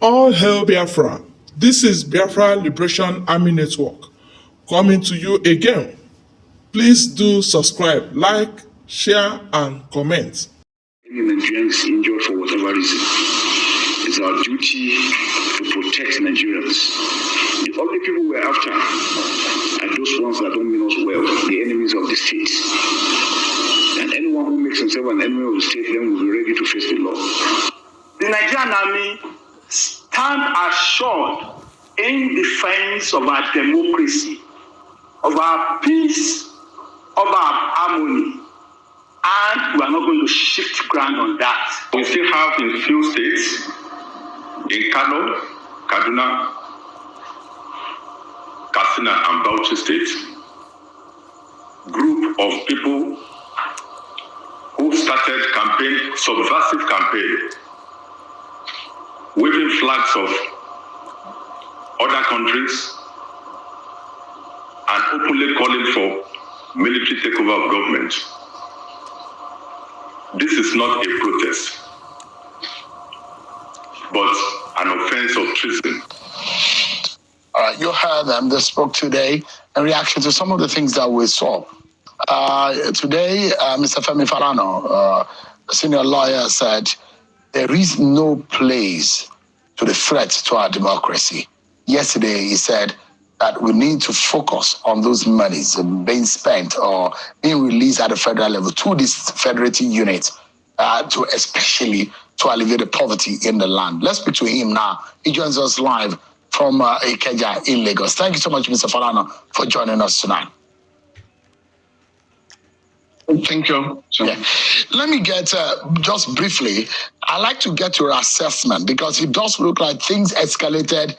All hail Biafra. This is Biafra Liberation Army Network coming to you again. Please do subscribe, like, share, and comment. Any Nigerians injured for whatever reason, it's our duty to protect Nigerians. The only people we're after are those ones that don't mean us well, the enemies of the state. And anyone who makes himself an enemy of the state, then will be ready to face the law. The Nigerian army stand assured in defense of our democracy, of our peace, of our harmony, and we are not going to shift ground on that. We still have in few states, in Kano, Kaduna, Katsina, and Bauchi states, group of people who started campaign, subversive campaign, waving flags of other countries and openly calling for military takeover of government. This is not a protest, but an offense of treason. All right, you heard them. They spoke today in reaction to some of the things that we saw. Today, Mr. Femi Falana, a senior lawyer, said there is no place to the threat to our democracy. Yesterday, he said that we need to focus on those monies being spent or being released at the federal level to this federating unit, to especially to alleviate the poverty in the land. Let's speak to him now. He joins us live from Ikeja in Lagos. Thank you so much, Mr. Falana, for joining us tonight. Thank you. Yeah. Let me get, just briefly, I'd like to get your assessment because it does look like things escalated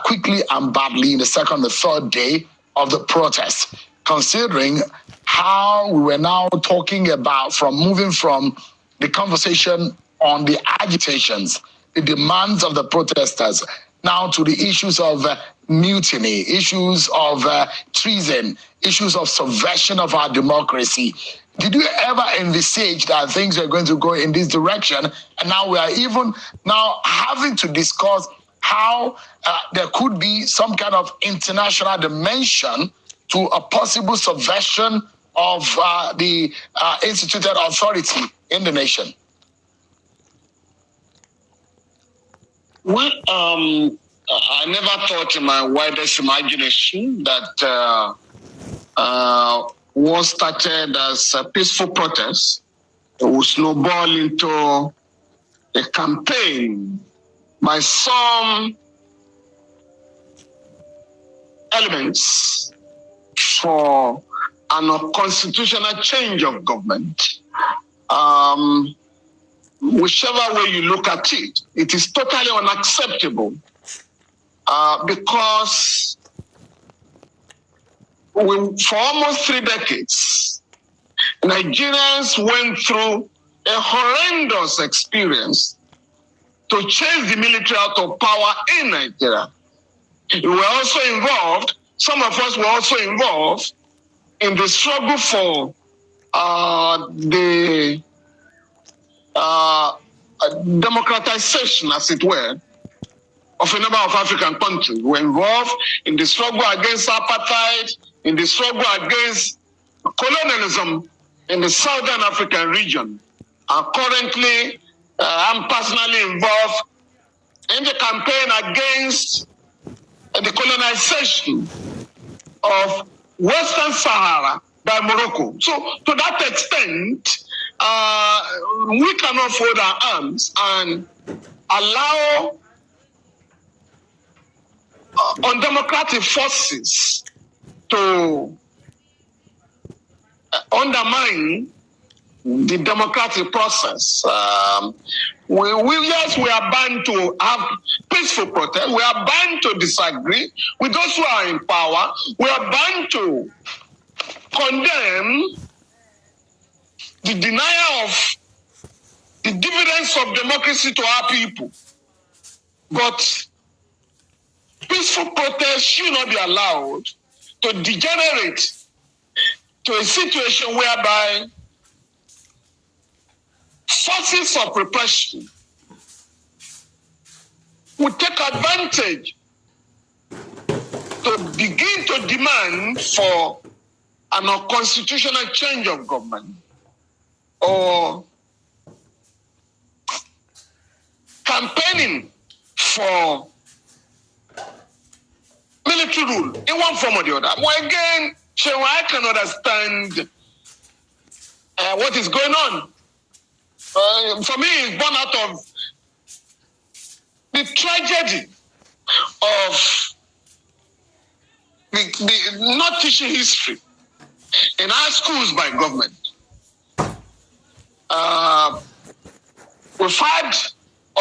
quickly and badly in the second and third day of the protest, considering how we were now talking about moving from the conversation on the agitations, the demands of the protesters, now to the issues of mutiny, issues of treason, issues of subversion of our democracy. Did you ever envisage that things are going to go in this direction? And now we are even now having to discuss how there could be some kind of international dimension to a possible subversion of the instituted authority in the nation. Well, I never thought in my widest imagination that what started as a peaceful protest would snowball into a campaign by some elements for an unconstitutional change of government. Whichever way you look at it, it is totally unacceptable because for almost 3 decades, Nigerians went through a horrendous experience to chase the military out of power in Nigeria. We were also involved, some of us were also involved in the struggle for the democratization, as it were, of a number of African countries. We were involved in the struggle against apartheid, in the struggle against colonialism in the Southern African region. Currently, I'm personally involved in the campaign against the colonization of Western Sahara by Morocco. So to that extent, we cannot fold our arms and allow undemocratic forces to undermine the democratic process. We are bound to have peaceful protest. We are bound to disagree with those who are in power. We are bound to condemn the denial of the dividends of democracy to our people. But peaceful protest should not be allowed to degenerate to a situation whereby forces of repression would take advantage to begin to demand for an unconstitutional change of government or campaigning for military rule in one form or the other. Well, again, I can understand what is going on. For me, it's born out of the tragedy of the not teaching history in our schools by government. We've had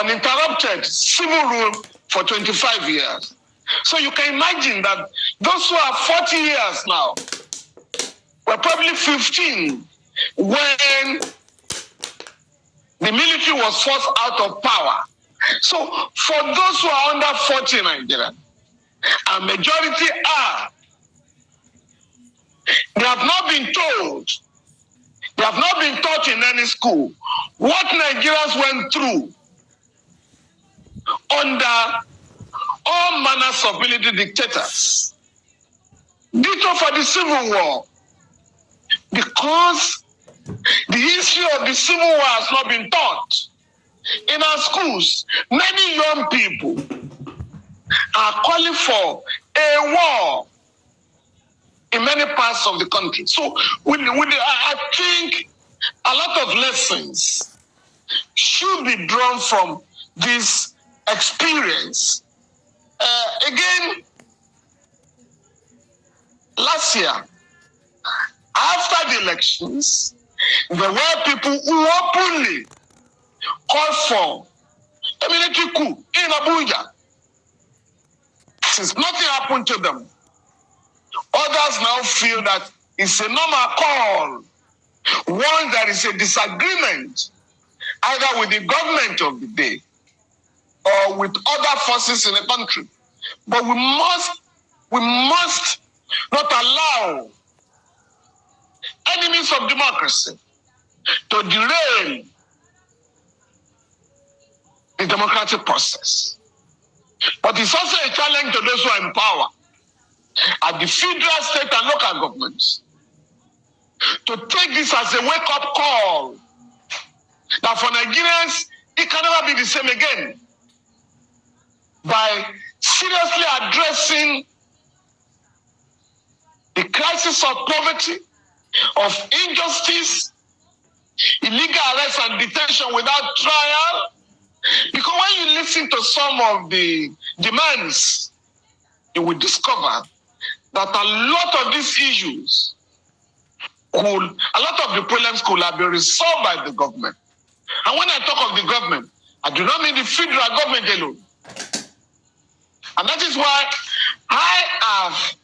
uninterrupted civil rule for 25 years. So you can imagine that those who are 40 years now were probably 15 when the military was forced out of power. So for those who are under 40 in Nigeria, a majority are, they have not been told, they have not been taught in any school what Nigerians went through under all manners of military dictators. Ditto for the Civil War, because the history of the Civil War has not been taught in our schools. Many young people are calling for a war in many parts of the country. So I think a lot of lessons should be drawn from this experience. Again, last year, after the elections, there were people who openly called for a military coup in Abuja. Since nothing happened to them, others now feel that it's a normal call. Once there is a disagreement, either with the government of the day or with other forces in the country. But we must not allow enemies of democracy to derail the democratic process. But it's also a challenge to those who are in power at the federal, state, and local governments to take this as a wake-up call that for Nigerians, it can never be the same again, by seriously addressing the crisis of poverty, of injustice, illegal arrest and detention without trial. Because when you listen to some of the demands, you will discover that a lot of these issues a lot of the problems could have been resolved by the government. And when I talk of the government, I do not mean the federal government alone. And that is why I have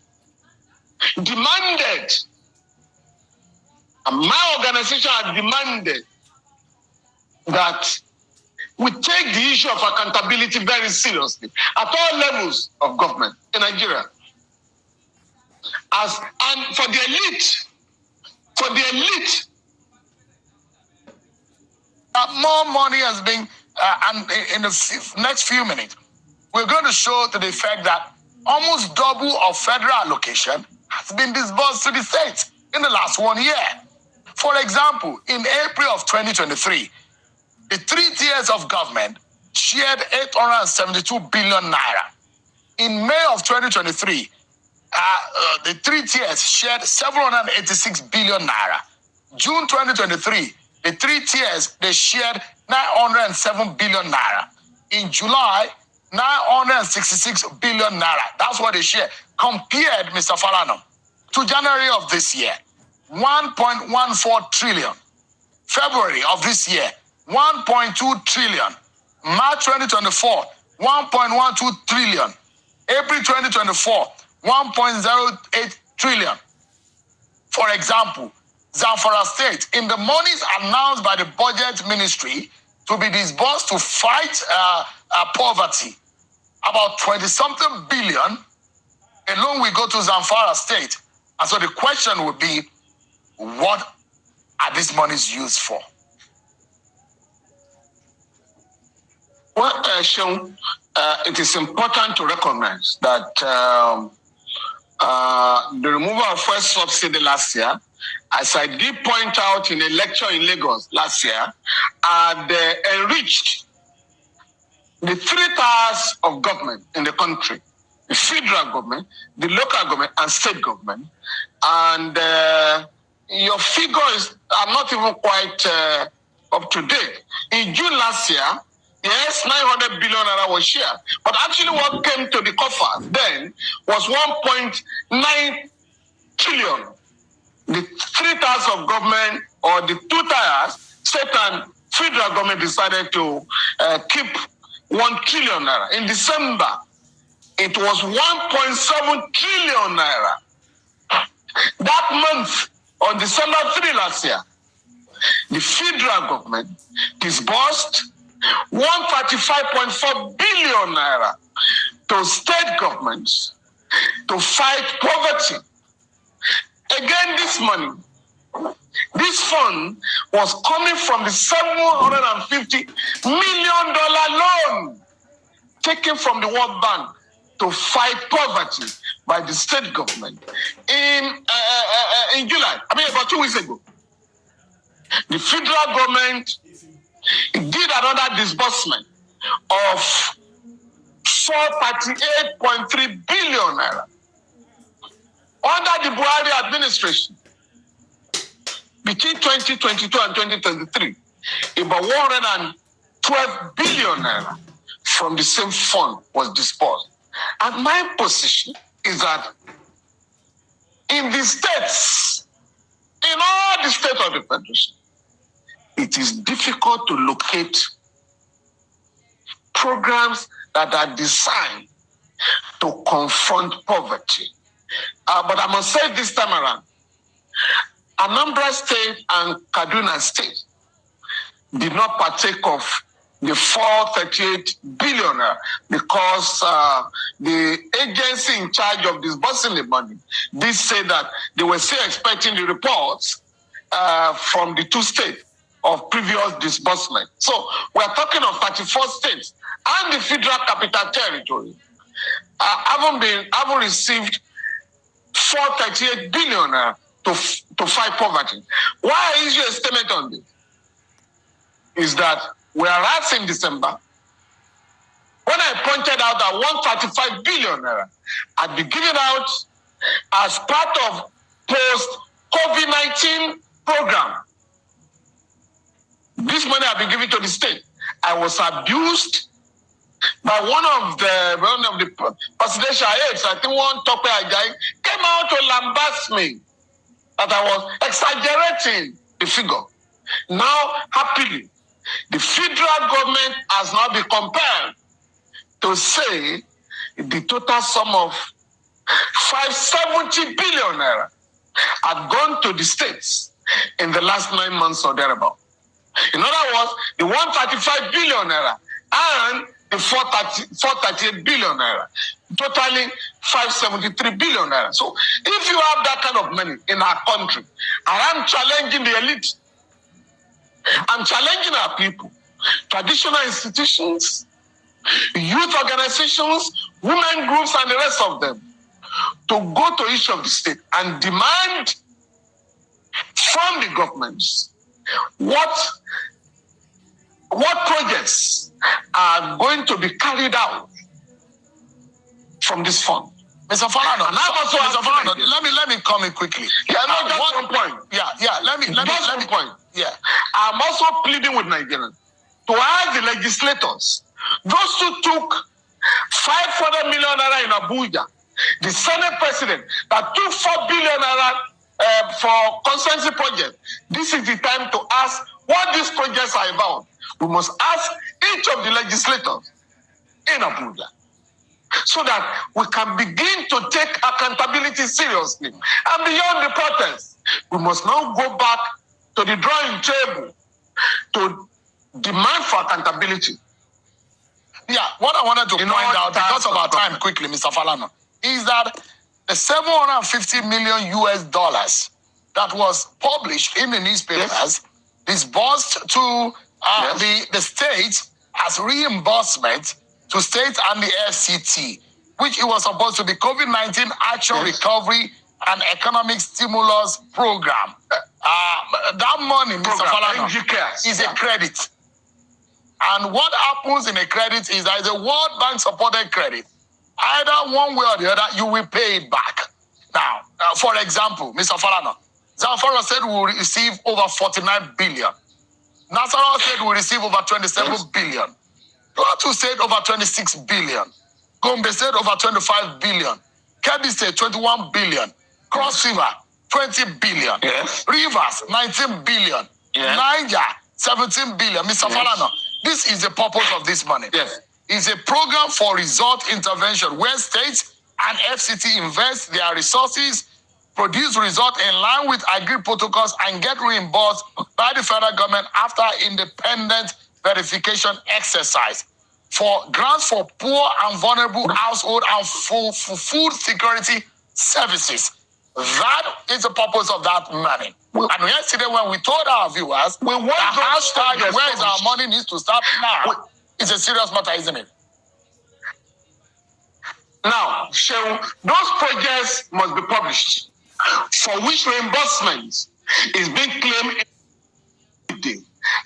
demanded, and my organization has demanded, that we take the issue of accountability very seriously at all levels of government in Nigeria. And for the elite, more money has been, and in the next few minutes, we're going to show to the effect that almost double of federal allocation has been disbursed to the states in the last 1 year. For example, in April of 2023, the 3 tiers of government shared 872 billion naira. In May of 2023, the 3 tiers shared 786 billion naira. June 2023, the 3 tiers, they shared 907 billion naira. In July, 966 billion naira. That's what they share. Compared, Mr. Falano, to January of this year, 1.14 trillion. February of this year, 1.2 trillion. March 2024, 1.12 trillion. April 2024, 1.08 trillion. For example, Zamfara State, in the monies announced by the Budget Ministry to be disbursed to fight poverty, about 20-something billion alone will go to Zamfara State. And so the question would be, what are these monies used for? Well, Sean, it is important to recognize that the removal of fuel subsidy last year, as I did point out in a lecture in Lagos last year, had enriched the three tiers of government in the country: the federal government, the local government, and state government. And your figures are not even quite up to date. In June last year, yes, 900 billion naira was shared, but actually what came to the coffer then was 1.9 trillion. The three tiers of government, or the two tiers, state and federal government, decided to keep 1 trillion naira. In December, it was 1.7 trillion naira. That month, on December 3 last year, the federal government disbursed 135.4 billion naira to state governments to fight poverty. Again, this money, this fund was coming from the $750 million loan taken from the World Bank to fight poverty by the state government in July. About 2 weeks ago. The federal government did another disbursement of 438.3 billion naira. Under the Buhari administration, between 2022 and 2023, about 112 billion naira from the same fund was disbursed. And my position is that in the states, in all the states of the Federation, it is difficult to locate programs that are designed to confront poverty. But I must say this time around, Anambra State and Kaduna State did not partake of the 438 billion because the agency in charge of disbursing the money did say that they were still expecting the reports from the two states of previous disbursement. So we're talking of 34 states and the Federal Capital Territory haven't received 438 billion to fight poverty. Why I issue a statement on this is that whereas in December, when I pointed out that 135 billion naira had been given out as part of post-COVID-19 program, this money had been given to the state. I was abused by one of the presidential aides. I think one Tope Ajayi came out to lambast me that I was exaggerating the figure. Now, happily, the federal government has now been compelled to say the total sum of 570 billion naira had gone to the states in the last 9 months or thereabout. In other words, the 135 billion naira and the 438 billion naira, totaling 573 billion naira. So if you have that kind of money in our country, I am challenging the elite. I'm challenging our people, traditional institutions, youth organizations, women groups, and the rest of them to go to each of the states and demand from the governments what projects are going to be carried out from this fund. Mr. Falana, let me come in quickly. Yeah, no, just one point. Let me point. Yeah, I'm also pleading with Nigerians to ask the legislators, those who took 500 million naira in Abuja, the Senate president that took 4 billion naira for constituency project. This is the time to ask what these projects are about. We must ask each of the legislators in Abuja, so that we can begin to take accountability seriously. And beyond the protest, we must now go back to the drawing table to demand for accountability. Yeah, what I wanted to point out, because of our time quickly, Mr. Falana, is that the $750 million that was published in the newspapers, disbursed to the state as reimbursement to states and the FCT, which it was supposed to be COVID-19 Action Recovery and Economic Stimulus Program. That money, Mr. Falana, is a credit. And what happens in a credit is that it's a World Bank supported credit. Either one way or the other, you will pay it back. Now, for example, Mr. Falana, Zamfara said we will receive over 49 billion. Nasarawa said we will receive over 27 billion. Plateau said over 26 billion. Gombe said over 25 billion. Kebbi said 21 billion. Cross River, 20 billion. Yes. Rivers, 19 billion. Yes. Niger, 17 billion. Mr. Falana, this is the purpose of this money. Yes. It's a program for result intervention where states and FCT invest their resources, produce results in line with agreed protocols, and get reimbursed by the federal government after independent verification exercise for grants for poor and vulnerable household and for food security services. That is the purpose of that money. And yesterday when we told our viewers, the hashtag where is our money needs to start now. It's a serious matter, isn't it? Now, those projects must be published, for which reimbursement is being claimed,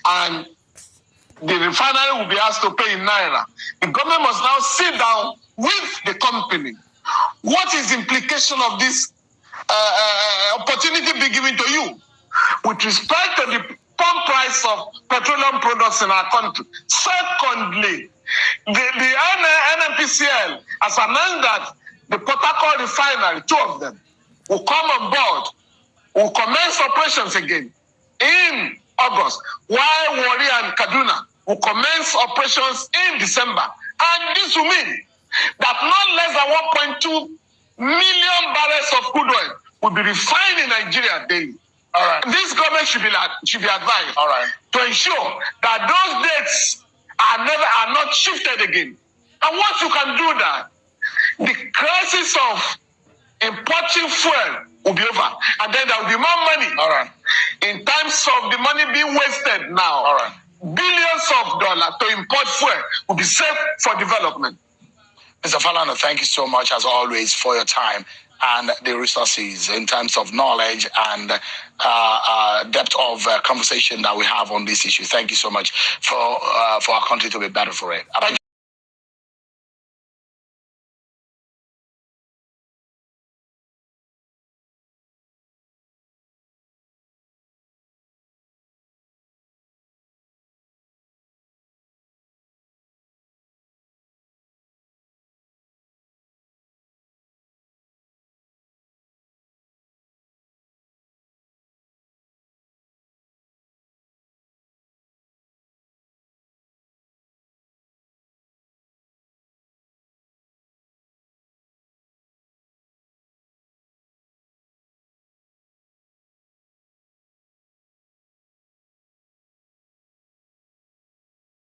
and the refinery will be asked to pay in Naira. The government must now sit down with the company. What is the implication of this opportunity being given to you with respect to the pump price of petroleum products in our country? Secondly, the NNPCL has announced that the Port Harcourt refinery, 2 of them, will come on board, will commence operations again in August, while Warri and Kaduna will commence operations in December. And this will mean that not less than 1.2 million barrels of crude oil will be refined in Nigeria daily. All right. This government should be advised to ensure that those dates are not shifted again. And once you can do that, the crisis of importing fuel will be over, and then there will be more money. In terms of the money being wasted now, billions of dollars to import fuel will be saved for development. Mr. Falana, thank you so much, as always, for your time and the resources in terms of knowledge and depth of conversation that we have on this issue. Thank you so much for our country to be better for it.